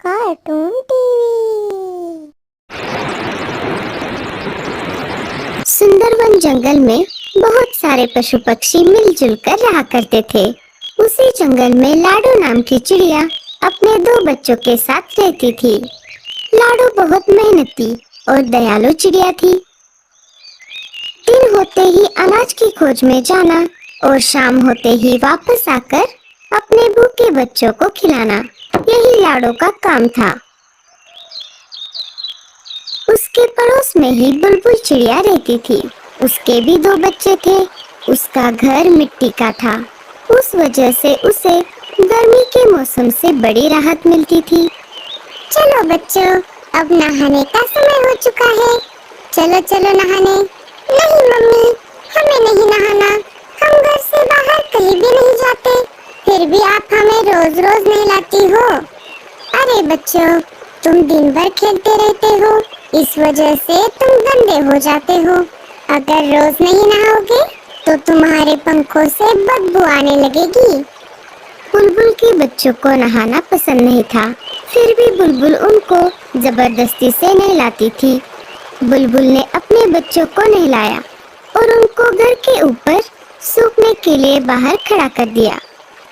Cartoon TV. Sundarban जंगल में बहुत सारे पशु पक्षी मिलजुल कर रहा करते थे। उसी जंगल में लाडो नाम की चिड़िया अपने दो बच्चों के साथ रहती थी। लाडो बहुत मेहनती और दयालु चिड़िया थी। दिन होते ही अनाज की खोज में जाना और शाम होते ही वापस आकर अपने भूखे बच्चों को खिलाना, यही लाडो का काम था। उसके पड़ोस में ही बुलबुल चिड़िया रहती थी। उसके भी दो बच्चे थे। उसका घर मिट्टी का था, उस वजह से उसे गर्मी के मौसम से बड़ी राहत मिलती थी। चलो बच्चों, अब नहाने का समय हो चुका है। चलो चलो नहाने। नहीं मम्मी, हमें नहीं नहाना। हम घर से बाहर कहीं भी नहीं जाते, फिर भी आप हमें रोज रोज नहलाती हो। अरे बच्चों, तुम दिन भर खेलते रहते हो, इस वजह से तुम गंदे हो जाते हो। अगर रोज नहीं नहाओगे तो तुम्हारे पंखों से बदबू आने लगेगी। बुलबुल के बच्चों को नहाना पसंद नहीं था, फिर भी बुलबुल उनको जबरदस्ती से नहलाती थी। बुलबुल ने अपने बच्चों को नहलाया और उनको घर के ऊपर सूखने के लिए बाहर खड़ा कर दिया।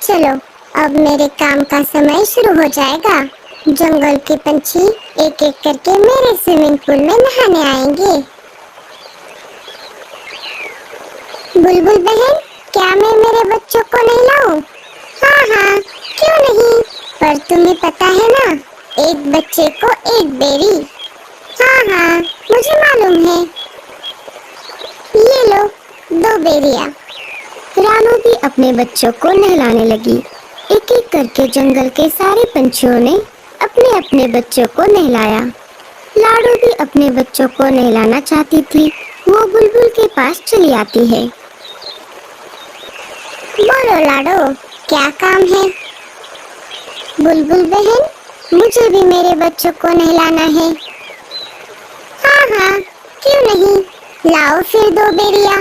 चलो, अब मेरे काम का समय शुरू हो जाएगा। जंगल के पंछी एक एक करके मेरे स्विमिंग पूल में नहाने आएंगे। बुलबुल बहन, क्या मैं मेरे बच्चों को नहलाऊं? हाँ हाँ, क्यों नहीं, पर तुम्हें पता है ना, एक बच्चे को एक बेरी। हाँ हाँ, मुझे मालूम है। ये लो, दो बेरियां। रानू भी अपने बच्चों को नहलाने लगी। एक एक करके जंगल के सारे पंछियों ने अपने अपने बच्चों को नहलाया। लाडो भी अपने बच्चों को नहलाना चाहती थी। वो बुलबुल के पास चली आती है। बोलो लाडो, क्या काम है? बुलबुल बहन, मुझे भी मेरे बच्चों को नहलाना है। हाँ हाँ, क्यों नहीं, लाओ फिर दो बेरिया।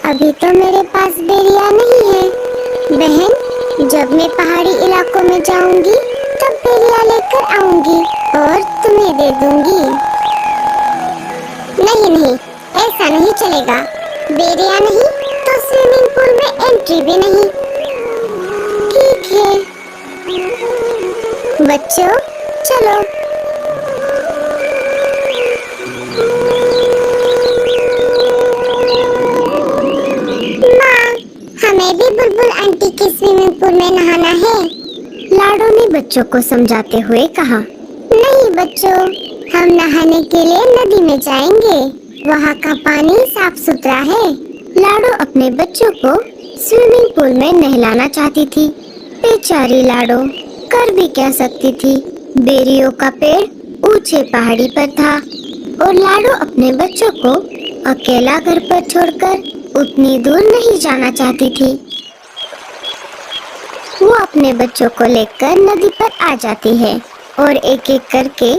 अभी तो मेरे पास बेरिया नहीं है बहन, जब मैं पहाड़ी इलाकों में जाऊंगी तब बेरिया लेकर आऊंगी और तुम्हें दे दूंगी। नहीं नहीं, ऐसा नहीं चलेगा। बेरिया नहीं तो स्विमिंग पूल में एंट्री भी नहीं। ठीक है बच्चों, चलो। माँ, हमें भी बुलबुल आंटी के स्विमिंग पूल में नहाना है। लाडो ने बच्चों को समझाते हुए कहा। नहीं बच्चों, हम नहाने के लिए नदी में जाएंगे, वहाँ का पानी साफ सुथरा है। लाडो अपने बच्चों को स्विमिंग पूल में नहलाना चाहती थी। बेचारी लाडो कर भी क्या सकती थी। बेरियों का पेड़ ऊंचे पहाड़ी पर था और लाडो अपने बच्चों को अकेला घर पर छोड़कर उतनी दूर नहीं जाना चाहती थी। वो अपने बच्चों को लेकर नदी पर आ जाती है और एक एक करके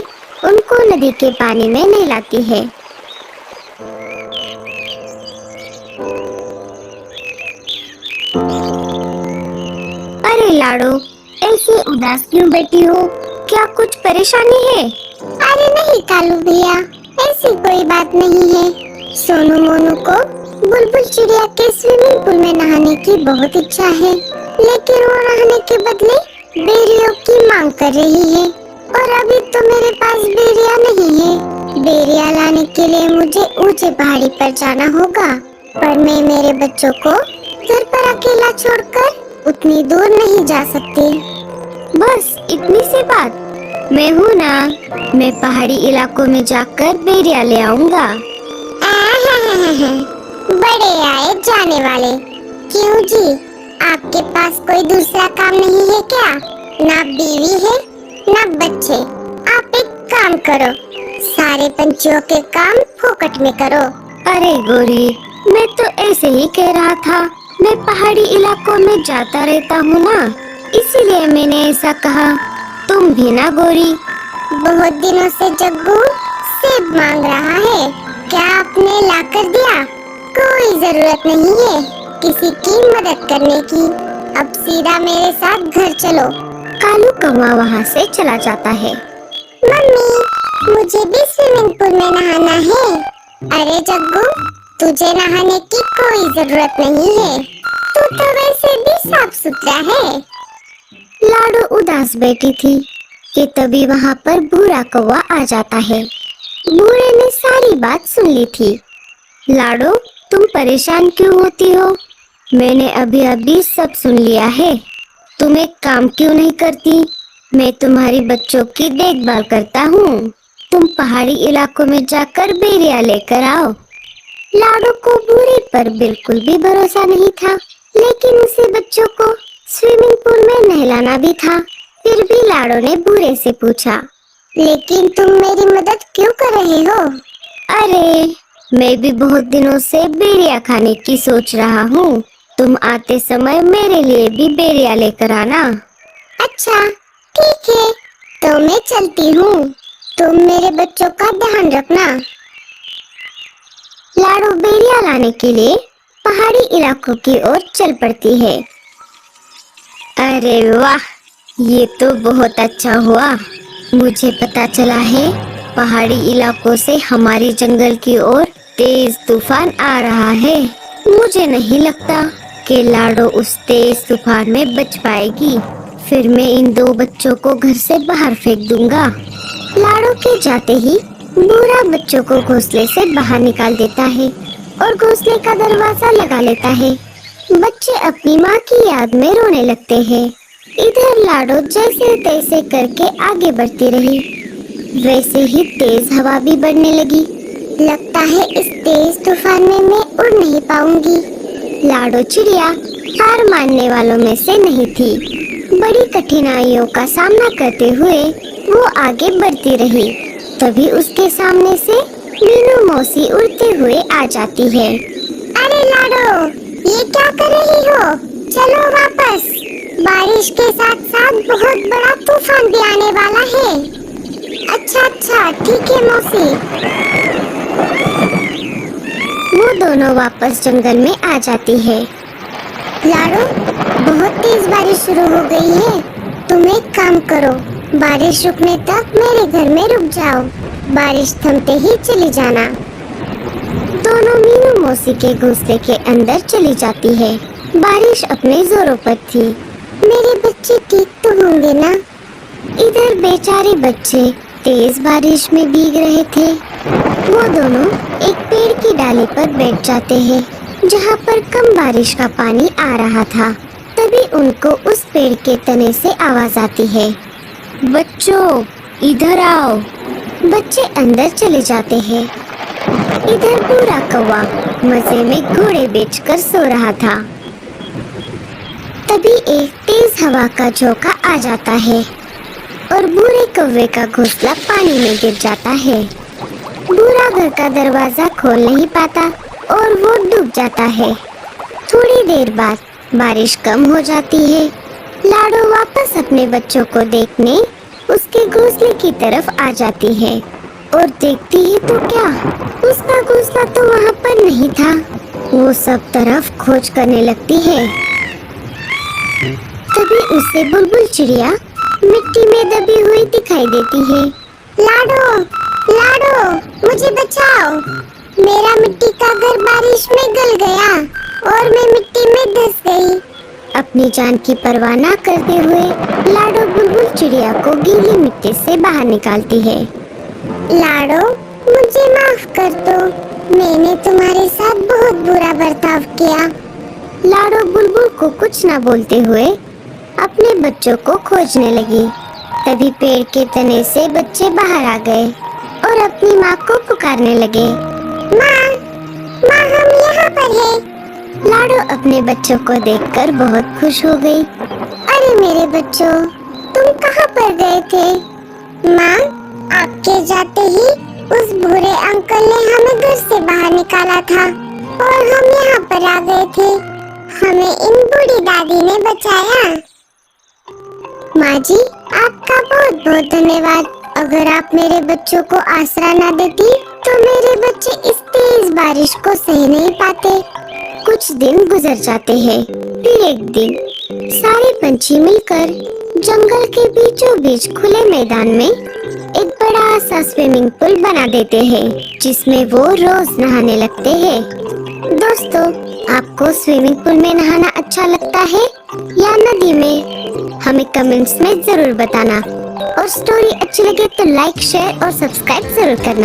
उनको नदी के पानी में नहलाती है। अरे लाडो, ऐसे उदास क्यों बैठी हो? क्या कुछ परेशानी है? अरे नहीं कालू भैया, ऐसी कोई बात नहीं है। सोनू मोनू को बुलबुल चिड़िया के स्विमिंग पूल में नहाने की बहुत इच्छा है, लेकिन वो नहाने के बदले बेरियों की मांग कर रही है और अभी तो मेरे पास बेरिया नहीं है। बेरिया लाने के लिए मुझे ऊंचे पहाड़ी पर जाना होगा, पर मैं मेरे बच्चों को घर पर अकेला छोड़कर उतनी दूर नहीं जा सकती। बस इतनी सी बात, मैं हूँ ना, मैं पहाड़ी इलाकों में जाकर बेरिया ले आऊंगा। बड़े आए जाने वाले। क्यों जी, आपके पास कोई दूसरा काम नहीं है क्या? ना बीवी है ना बच्चे। आप एक काम करो, सारे पंछियों के काम फोकट में करो। अरे गोरी, मैं तो ऐसे ही कह रहा था, मैं पहाड़ी इलाकों में जाता रहता हूँ ना, इसीलिए मैंने ऐसा कहा। तुम भी ना गोरी। बहुत दिनों से जग्गू सेब मांग रहा है, क्या आपने ला कर दिया? कोई जरूरत नहीं है किसी की मदद करने की, अब सीधा मेरे साथ घर चलो। कालू कौवा वहाँ से चला जाता है। मम्मी, मुझे भी स्विमिंग पूल में नहाना है। अरे जग्गू, तुझे नहाने की कोई जरूरत नहीं है, तू तो वैसे भी साफ सुथरा है। लाडो उदास बैठी थी कि तभी वहाँ पर भूरा कौवा आ जाता है। भूरे ने सारी बात सुन ली थी। लाडो, तुम परेशान क्यों होती हो? मैंने अभी अभी सब सुन लिया है। तुम एक काम क्यों नहीं करती? मैं तुम्हारी बच्चों की देखभाल करता हूँ। तुम पहाड़ी इलाकों में जाकर बेरिया लेकर आओ। लाडो को भूरे पर बिल्कुल भी भरोसा नहीं था, लेकिन उसे बच्चों को स्विमिंग पूल में नहलाना भी था। फिर भी लाडो ने भूरे से पूछा, लेकिन तुम मेरी मदद क्यों कर रहे हो? अरे, मैं भी बहुत दिनों से बेरिया खाने की सोच रहा हूँ। तुम आते समय मेरे लिए भी बेरिया लेकर आना। अच्छा, ठीक है, तो मैं चलती हूँ। तुम मेरे बच्चों का ध्यान रखना। लाडो बेरिया लाने के लिए पहाड़ी इलाकों की ओर चल पड़ती है। अरे वाह, ये तो बहुत अच्छा हुआ। मुझे पता चला है पहाड़ी इलाकों से हमारे जंगल की ओर तेज तूफान आ रहा है। मुझे नहीं लगता कि लाडो उस तेज तूफान में बच पाएगी। फिर मैं इन दो बच्चों को घर से बाहर फेंक दूंगा। लाडो के जाते ही बूढ़ा बच्चों को घोंसले से बाहर निकाल देता है और घोंसले का दरवाजा लगा लेता है। बच्चे अपनी माँ की याद में रोने लगते हैं। इधर लाडो जैसे तैसे करके आगे बढ़ती रही। वैसे ही तेज हवा भी बढ़ने लगी। लगता है इस तेज तूफान में मैं उड़ नहीं पाऊंगी। लाडो चिड़िया हार मानने वालों में से नहीं थी। बड़ी कठिनाइयों का सामना करते हुए वो आगे बढ़ती रही। तभी उसके सामने से मीनू मौसी उड़ते हुए आ जाती है। अरे लाडो, ये क्या कर रही हो? चलो वापस। बारिश के साथ साथ बहुत बड़ा तूफान भी आने वाला है। अच्छा अच्छा, ठीक है मौसी। वो दोनों वापस जंगल में आ जाती है। लाडो, बहुत तेज बारिश शुरू हो गई है। तुम एक काम करो, बारिश रुकने तक मेरे घर में रुक जाओ। बारिश थमते ही चली जाना। दोनों मीनू मौसी के घोंसले के अंदर चली जाती है। बारिश अपने जोरों पर थी। मेरे बच्चे ठीक तो होंगे ना? इधर बेचारे बच्चे तेज बारिश में भीग रहे थे। वो दोनों एक पेड़ की डाली पर बैठ जाते हैं, जहाँ पर कम बारिश का पानी आ रहा था। तभी उनको उस पेड़ के तने से आवाज आती है, बच्चों इधर आओ। बच्चे अंदर चले जाते हैं। इधर पूरा कौवा मजे में घोड़े बेचकर सो रहा था। तभी एक तेज हवा का झोंका आ जाता है और बूढ़े कौवे का घोंसला पानी में गिर जाता है। बूढ़ा घर का दरवाजा खोल नहीं पाता और वो डूब जाता है। थोड़ी देर बाद बारिश कम हो जाती है। लाडो वापस अपने बच्चों को देखने उसके घोंसले की तरफ आ जाती है और देखती है तो क्या, उसका घोंसला तो वहाँ पर नहीं था। वो सब तरफ खोज करने लगती है। तभी उसे बुलबुल चिड़िया मिट्टी में दबी हुई दिखाई देती है। लाडो, लाडो, मुझे बचाओ। मेरा मिट्टी का घर बारिश में गल गया और मैं मिट्टी में धंस गई। अपनी जान की परवाह न करते हुए लाडो बुलबुल चिड़िया को गीली मिट्टी से बाहर निकालती है। लाडो, मुझे माफ कर दो। मैंने तुम्हारे साथ बहुत बुरा बर्ताव किया। लाडो बुलबुल को कुछ न बोलते हुए अपने बच्चों को खोजने लगी। तभी पेड़ के तने से बच्चे बाहर आ गए और अपनी माँ को पुकारने लगे, माँ, माँ, हम यहाँ पर हैं। लाडो अपने बच्चों को देखकर बहुत खुश हो गई। अरे मेरे बच्चों, तुम कहाँ पर गए थे? माँ, आपके जाते ही उस बूढ़े अंकल ने हमें घर से बाहर निकाला था और हम यहाँ पर आ गए थे। हमें इन बूढ़ी दादी ने बचाया। माँ जी, आपका बहुत बहुत धन्यवाद। अगर आप मेरे बच्चों को आसरा न देती तो मेरे बच्चे इस तेज बारिश को सह नहीं पाते। कुछ दिन गुजर जाते हैं। फिर एक दिन सारे पंछी मिलकर जंगल के बीचों बीच खुले मैदान में एक बड़ा सा स्विमिंग पूल बना देते हैं जिसमें वो रोज नहाने लगते हैं। दोस्तों, आपको स्विमिंग पूल में नहाना अच्छा लगता है या नदी में? हमें कमेंट्स में जरूर बताना। और स्टोरी अच्छी लगे तो लाइक, शेयर और सब्सक्राइब जरूर करना।